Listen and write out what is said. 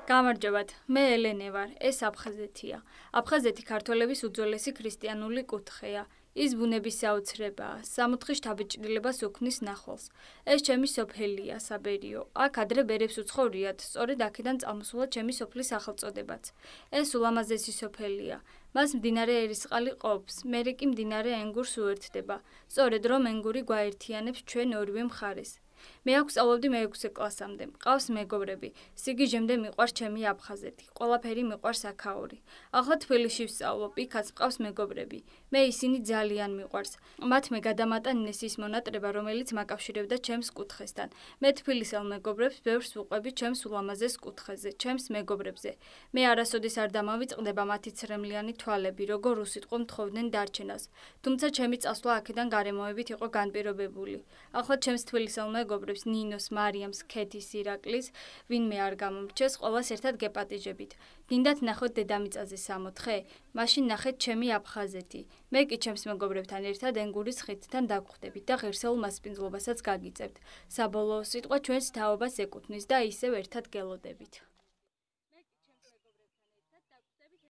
გამარჯობათ, მე ელენე ვარ, ეს აფხაზეთია. აფხაზეთი ქართველების უძველესი ქრისტიანული კუთხეა. ის ბუნების საოცრებაა, სამოთხის შთაბეჭდილებას უქმნის ნახვალს. ეს ჩემი სოფელია, საბერიო. აქ ადრე ბერებს უცხოვრიათ, სწორედ აქედან წამოსულა ჩემი სოფლის სახელწოდებაც. ეს ულამაზესი სოფელია. მას მდინარე ერისწყალი ყოფს, მერე კი მდინარე ენგურს უერთდება. სწორედ რომ ენგური გვაერთიანებს ჩვენ ორივე მხარეს. მე აქ ვსწავლობდი მე-6 კლასამდე. მყავს მეგობრები. სიგიჟემდე მიყვარს ჩემი აფხაზეთი. ყველაფერი მიყვარს აქაური. ახლა თბილისში ვსწავლობ, იქაც მყავს მეგობრები. მე ისინი ძალიან მიყვარს. მათ მე გადამატანინეს ის მონატრება, რომელიც მაკავშირებდა ჩემს კუთხესთან. მე თბილისელ მეგობრებს ბევრს ვუყვები ჩემს ულამაზეს კუთხეზე, ჩემს მეგობრებზე. მე არასოდეს არ დამავიწყდება მათი ცრემლიანი თვალები, როგორ უსიტყვო მთხოვდნენ დარჩენას. თუმცა ჩემი წასვლა აქედან გარემოებით იყო განპირობებული. ახლა ჩემს თბილისელ მეგობრებს ნინოს, მარიამს, ქეთის, ირაკლის, ვინმე არ გამომრჩეს, ყველას ერთად გეპატიჟებით. გინდათ ნახოთ დედამიწაზე 64? მაშინ ნახეთ ჩემი აფხაზეთი. მე კი ჩემს მეგობრებთან ერთად ენგურის ხიდთან დავხვდებით და ღირსეულ მასპინძლობასაც გაგიწევთ. საბოლოო სიტყვა ჩვენს თაობას ეკუთვნის და ისევ ერთად გელოდებით.